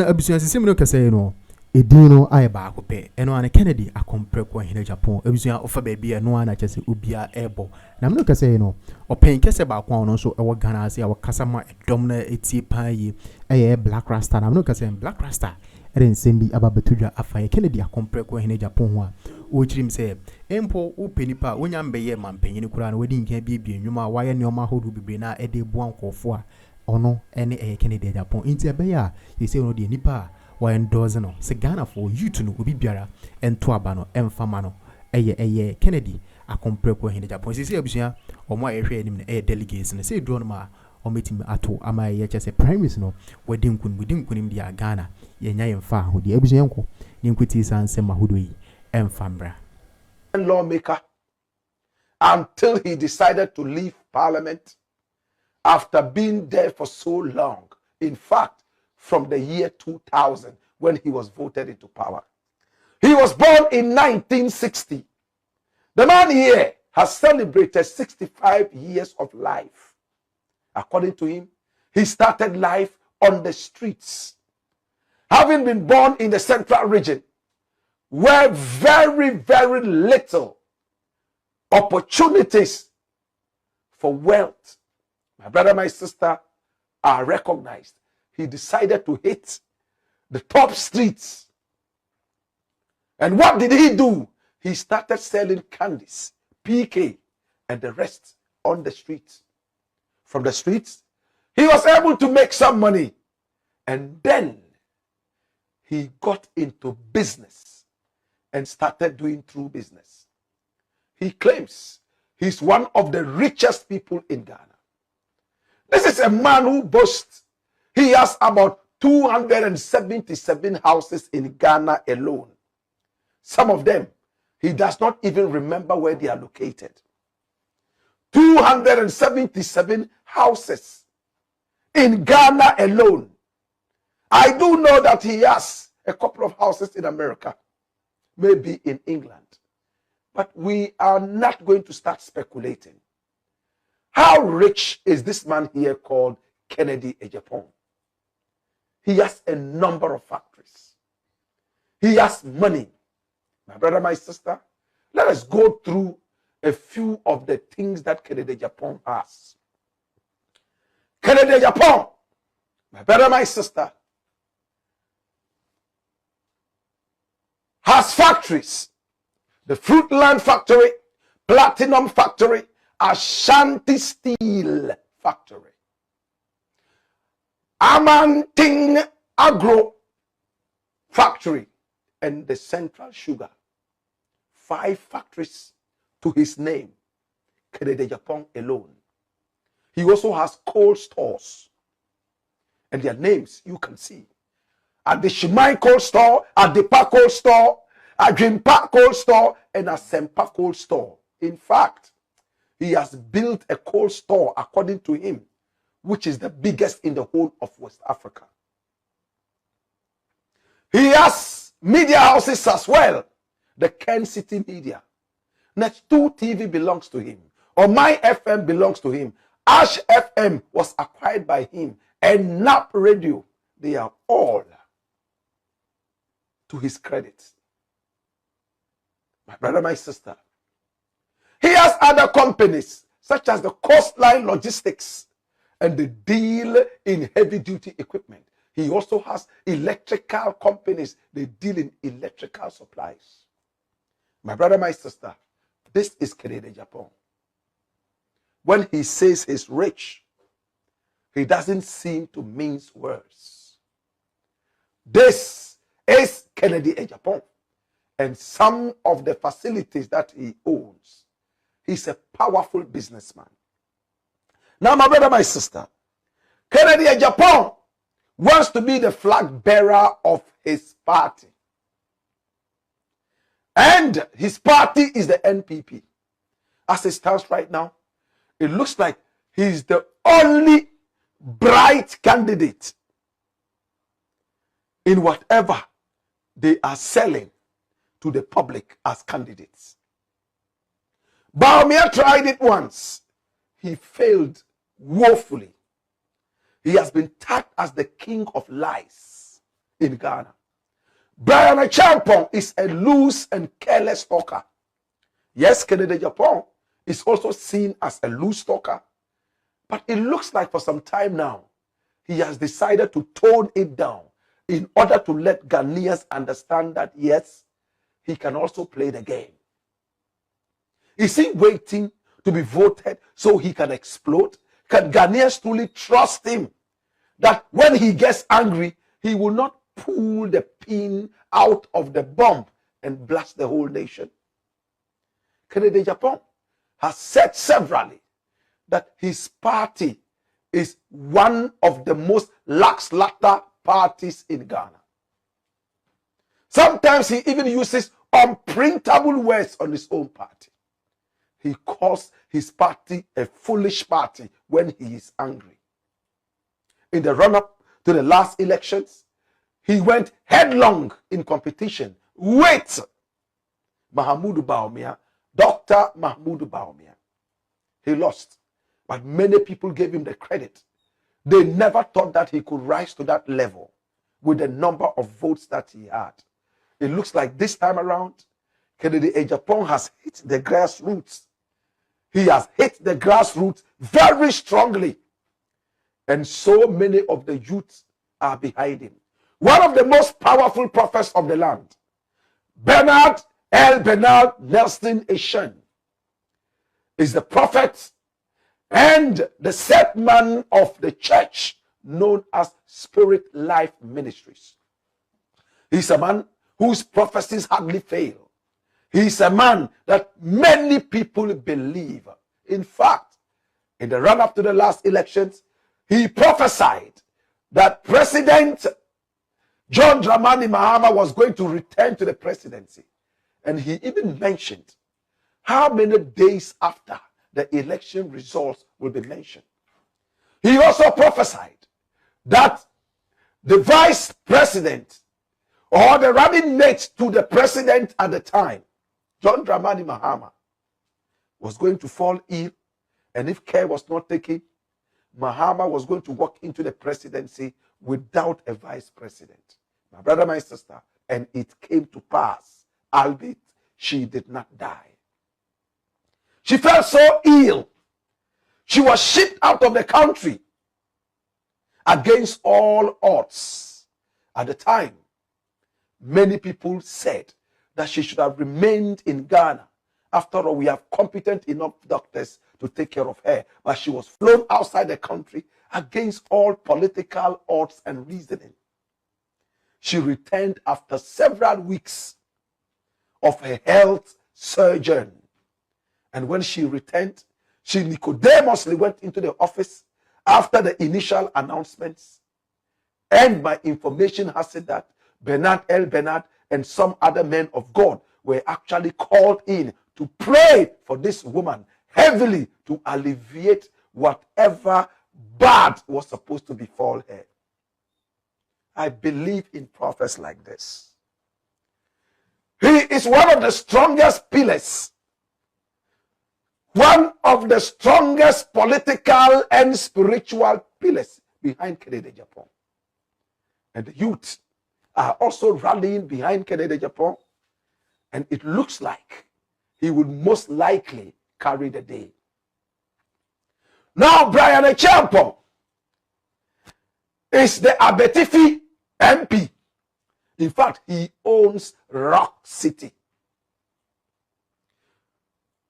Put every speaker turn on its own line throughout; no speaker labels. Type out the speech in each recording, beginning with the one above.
abusuan sisem no kase no edino aye ba akope eno an Kennedy akompre ko hine Japan abusuan ofa ba bia no ana kyese obia ebo na me no kase no open kese ba kwa no so ewo Ghana ase ewo kasama edom na etie pan yi eye Blak Rasta na me no kase Blak Rasta eren sembi ababetudwa afa Kennedy akompre ko hine Japan ho a o chirim se empo o penipa wonya mbeye mampanyini kura na wadi nkan bia nwuma waye neoma hodu bibre na ede bua nkofo a ono ene Kennedy Agyapong inti ebeya yese ono de nipa wa endorse no se Ghana for youth no obi biara ento aba no emfama no eye Kennedy akompre ko hine Agyapong sisi abusua omo ayehwe anim na delegates no se do no ma ometimi ato ama ye chese primaries no wadi nkunim dia Ghana yenya yemfa ho de abusua enko ni nkuti sanse mahodo yi emfambra
lawmaker until he decided to leave parliament after being there for so long. In fact, from the year 2000 when he was voted into power. He was born in 1960. The man here has celebrated 65 years of life. According to him, he started life on the streets. Having been born in the central region, where very, very little opportunities for wealth, my brother, my sister, are recognized. He decided to hit the top streets. And what did he do? He started selling candies, PK, and the rest on the streets. From the streets, he was able to make some money. And then he got into business and started doing true business. He claims he's one of the richest people in Ghana. This is a man who boasts he has about 277 houses in Ghana alone. Some of them, he does not even remember where they are located. 277 houses in Ghana alone. I do know that he has a couple of houses in America, maybe in England. But we are not going to start speculating. How rich is this man here called Kennedy Agyapong? He has a number of factories. He has money. My brother, my sister, let us go through a few of the things that Kennedy Agyapong has. Kennedy Agyapong, my brother, my sister, has factories. The Fruitland factory, Platinum factory, Ashanti Steel factory, Amanting Agro factory, and the Central Sugar. 5 factories to his name, Kennedy Agyapong alone. He also has coal stores, and their names you can see. At the Shimai coal store, at the Park coal store, at Jimpa coal store, and at Sempa coal store. In fact, he has built a coal store, according to him, which is the biggest in the whole of West Africa. He has media houses as well. The Ken City Media. Net 2 TV belongs to him. Or My FM belongs to him. Ash FM was acquired by him. And NAP Radio, they are all to his credit. My brother, my sister. He has other companies, such as the Coastline Logistics and the deal in heavy-duty equipment. He also has electrical companies. They deal in electrical supplies. My brother, my sister, this is Kennedy Agyapong. When he says he's rich, he doesn't seem to mince words. This is Kennedy Agyapong. And some of the facilities that he owns. He's a powerful businessman. Now, my brother, my sister, Kennedy Agyapong wants to be the flag bearer of his party. And his party is the NPP. As it stands right now, it looks like he's the only bright candidate in whatever they are selling to the public as candidates. Bawumia tried it once. He failed woefully. He has been tagged as the king of lies in Ghana. Brian Agyapong is a loose and careless talker. Yes, Kennedy Agyapong is also seen as a loose talker, but it looks like for some time now, he has decided to tone it down in order to let Ghanaians understand that, yes, he can also play the game. Is he waiting to be voted so he can explode? Can Ghanaians truly trust him that when he gets angry, he will not pull the pin out of the bomb and blast the whole nation? Kennedy Agyapong has said severally that his party is one of the most lax-latter parties in Ghana. Sometimes he even uses unprintable words on his own party. He calls his party a foolish party when he is angry. In the run-up to the last elections, he went headlong in competition with Bawumia, Dr. Mahmoud Bawumia. He lost, but many people gave him the credit. They never thought that he could rise to that level with the number of votes that he had. It looks like this time around, Kennedy Agyapong has hit the grassroots. He has hit the grassroots very strongly. And so many of the youths are behind him. One of the most powerful prophets of the land, Bernard Nelson Eshen, is the prophet and the set man of the church known as Spirit Life Ministries. He's a man whose prophecies hardly fail. He's a man that many people believe. In fact, in the run-up to the last elections, he prophesied that President John Dramani Mahama was going to return to the presidency. And he even mentioned how many days after the election results will be mentioned. He also prophesied that the vice president or the running mate to the president at the time, John Dramani Mahama, was going to fall ill, and if care was not taken, Mahama was going to walk into the presidency without a vice president. My brother, my sister, and it came to pass, albeit she did not die. She felt so ill. She was shipped out of the country against all odds. At the time, many people said that she should have remained in Ghana. After all, we have competent enough doctors to take care of her. But she was flown outside the country against all political odds and reasoning. She returned after several weeks of her health sojourn. And when she returned, she Nicodemously went into the office after the initial announcements. And my information has said that Bernard and some other men of God were actually called in to pray for this woman heavily to alleviate whatever bad was supposed to befall her. I believe in prophets like this. He is one of the strongest pillars, one of the strongest political and spiritual pillars behind Kennedy Agyapong. And the youth are also rallying behind Kennedy Agyapong, and it looks like he would most likely carry the day. Now, Brian Agyapong is the Abetifi MP. In fact, he owns Rock City.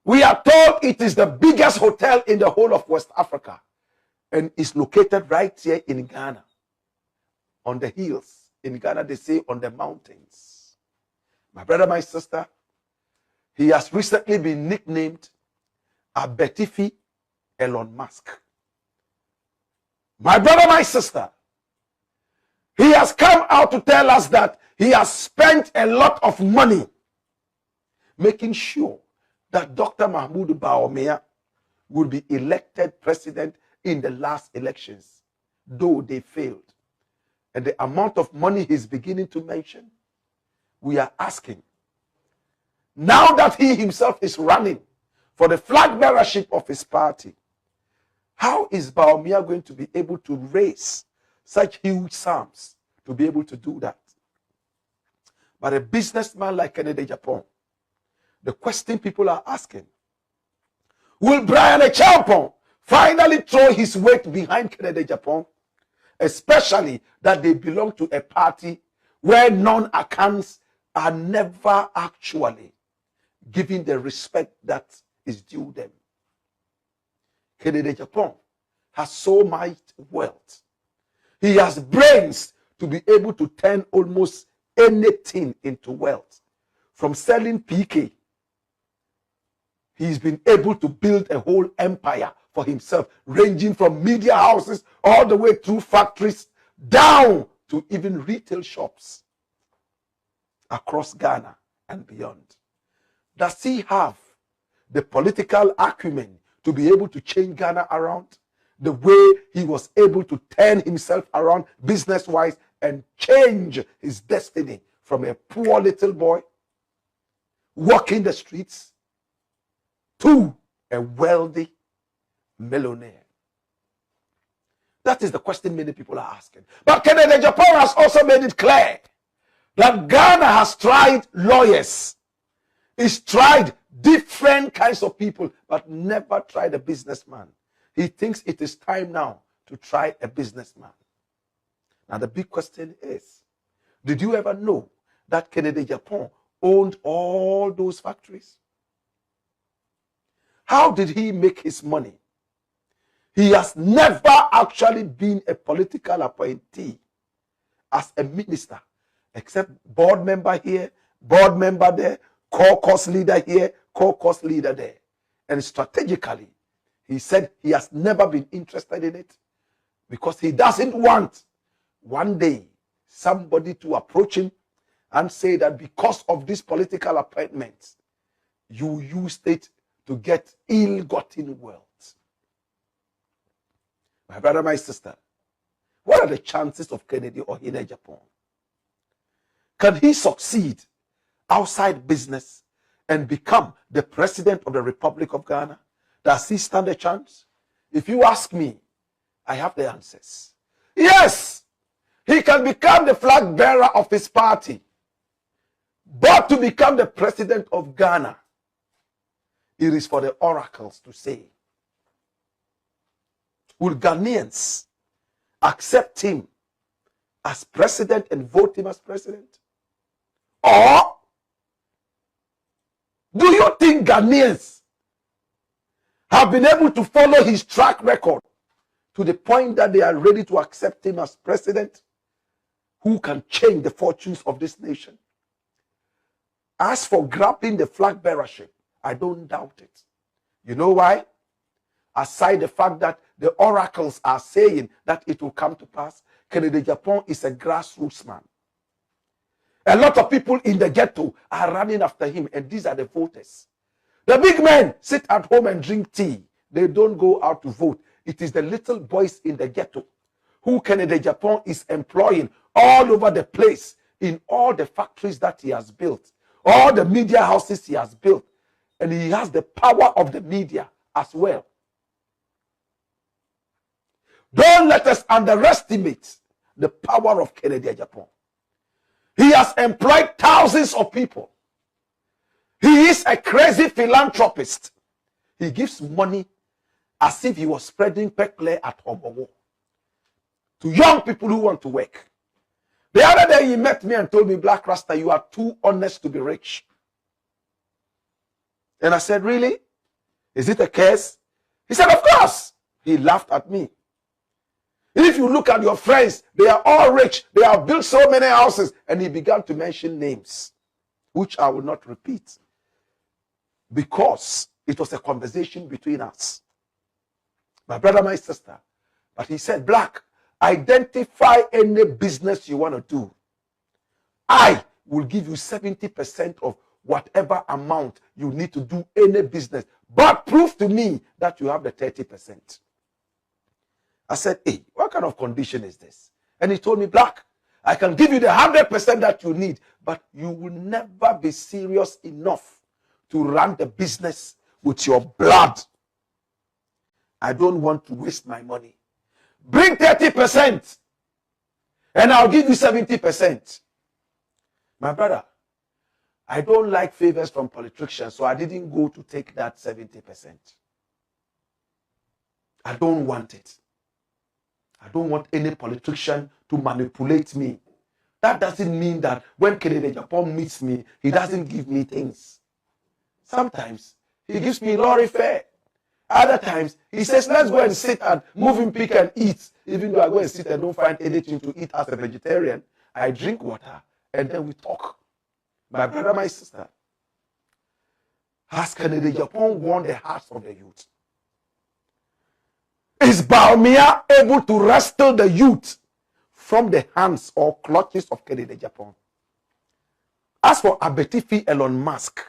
We are told it is the biggest hotel in the whole of West Africa and is located right here in Ghana, on the hills. In Ghana, they say on the mountains. My brother, my sister, he has recently been nicknamed Abetifi Elon Musk. My brother, my sister, he has come out to tell us that he has spent a lot of money making sure that Dr. Mahmoud Bawumia would be elected president in the last elections, though they failed. And the amount of money he's beginning to mention, we are asking, now that he himself is running for the flag bearership of his party, how is Bawumia going to be able to raise such huge sums to be able to do that. But a businessman like Kennedy Agyapong, the question people are asking, will Brian Agyapong finally throw his weight behind Kennedy Agyapong? Especially that they belong to a party where non-accounts are never actually given the respect that is due them. Kennedy Agyapong has so much wealth. He has brains to be able to turn almost anything into wealth. From selling PK, he's been able to build a whole empire for himself, ranging from media houses all the way through factories, down to even retail shops across Ghana and beyond. Does he have the political acumen to be able to change Ghana around the way he was able to turn himself around business-wise and change his destiny from a poor little boy walking the streets to a wealthy millionaire? That is the question many people are asking. But Kennedy Agyapong has also made it clear that Ghana has tried lawyers. It's tried different kinds of people, but never tried a businessman. He thinks it is time now to try a businessman. Now the big question is, did you ever know that Kennedy Agyapong owned all those factories? How did he make his money? He has never actually been a political appointee as a minister, except board member here, board member there, caucus leader here, caucus leader there. And strategically, he said he has never been interested in it because he doesn't want one day somebody to approach him and say that because of this political appointment, you used it to get ill-gotten wealth. My brother, my sister, what are the chances of Kennedy Agyapong? Can he succeed outside business and become the president of the Republic of Ghana? Does he stand a chance? If you ask me, I have the answers. Yes, he can become the flag bearer of his party. But to become the president of Ghana, it is for the oracles to say. Will Ghanaians accept him as president and vote him as president? Or do you think Ghanaians have been able to follow his track record to the point that they are ready to accept him as president who can change the fortunes of this nation? As for grabbing the flag bearership, I don't doubt it. You know why? Aside the fact that the oracles are saying that it will come to pass, Kennedy Agyapong is a grassroots man. A lot of people in the ghetto are running after him, and these are the voters. The big men sit at home and drink tea. They don't go out to vote. It is the little boys in the ghetto who Kennedy Agyapong is employing all over the place, in all the factories that he has built, all the media houses he has built, and he has the power of the media as well. Don't let us underestimate the power of Kennedy Agyapong. He has employed thousands of people. He is a crazy philanthropist. He gives money as if he was spreading pekle at Obowo to young people who want to work. The other day he met me and told me, Blak Rasta, you are too honest to be rich. And I said, really? Is it a curse? He said, of course. He laughed at me. If you look at your friends, they are all rich. They have built so many houses. And he began to mention names, which I will not repeat, because it was a conversation between us. My brother, my sister. But he said, Blak, identify any business you want to do. I will give you 70% of whatever amount you need to do any business. But prove to me that you have the 30%. I said, hey, what kind of condition is this? And he told me, Blak, I can give you the 100% that you need, but you will never be serious enough to run the business with your blood. I don't want to waste my money. Bring 30%. and I'll give you 70%. My brother, I don't like favors from politicians, so I didn't go to take that 70%. I don't want it. I don't want any politician to manipulate me. That doesn't mean that when Kennedy Agyapong meets me, he doesn't give me things. Sometimes he gives me lorry fare. Other times he says, let's go and sit and moving pick and eat. Even though I go and sit and don't find anything to eat as a vegetarian, I drink water and then we talk. My brother, my sister, has Kennedy Agyapong won the hearts of the youth? Is Bawumia able to wrestle the youth from the hands or clutches of Kennedy Agyapong? As for Abetifi Elon Musk,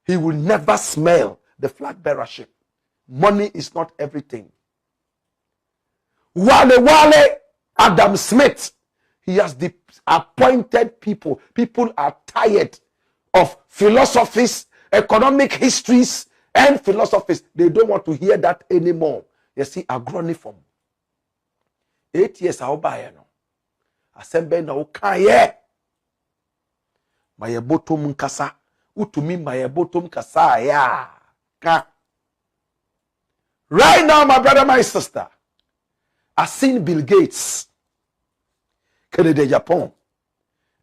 he will never smell the flagbearership. Money is not everything. Wale Adam Smith, he has appointed people. People are tired of philosophies, economic histories, and philosophies. They don't want to hear that anymore. You see, agroniform. 8 years I'll buy no. Asembe na ukaye. Maye bottom kasa. Utumi maye bottom kasa ya. Ka. Right now, my brother, my sister, I've seen Bill Gates. Kennedy Agyapong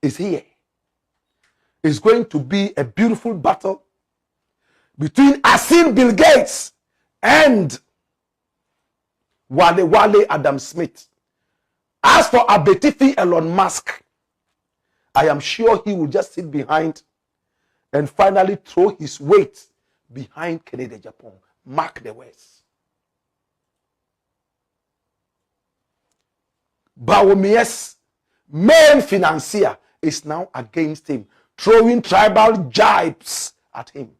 is here. It's going to be a beautiful battle between Bill Gates and Wale Adam Smith. As for Abetifi Elon Musk, I am sure he will just sit behind and finally throw his weight behind Kennedy Agyapong. Mark the words. Bawumia's main financier is now against him, throwing tribal jibes at him.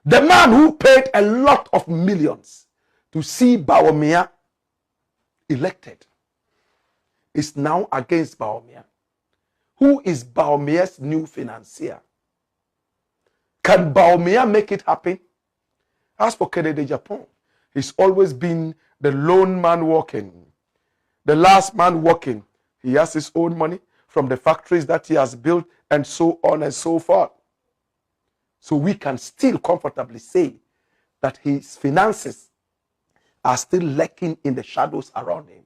The man who paid a lot of millions to see Bawumia elected is now against Bawumia. Who is Bawumia's new financier? Can Bawumia make it happen? As for Kennedy Agyapong, he's always been the lone man walking, the last man walking. He has his own money from the factories that he has built and so on and so forth. So we can still comfortably say that his finances are still lurking in the shadows around him.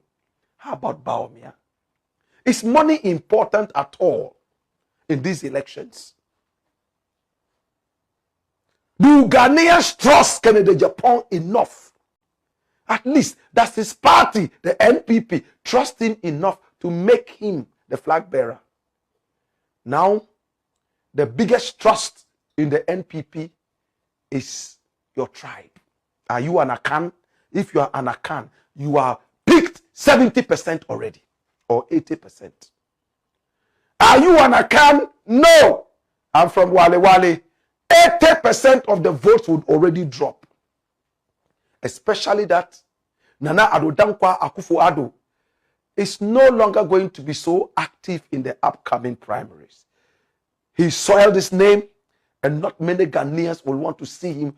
How about Bawumia? Is money important at all in these elections? Do Ghanaians trust Kennedy Agyapong enough? At least that's his party, the NPP, trust him enough to make him the flag bearer. Now, the biggest trust in the NPP is your tribe. Are you an Akan? If you are an Akan, you are picked 70% already or 80%. Are you an Akan? No. I'm from Wale. 80% of the votes would already drop. Especially that Nana Addo Dankwa Akufo-Addo is no longer going to be so active in the upcoming primaries. He soiled his name, and not many Ghanaians will want to see him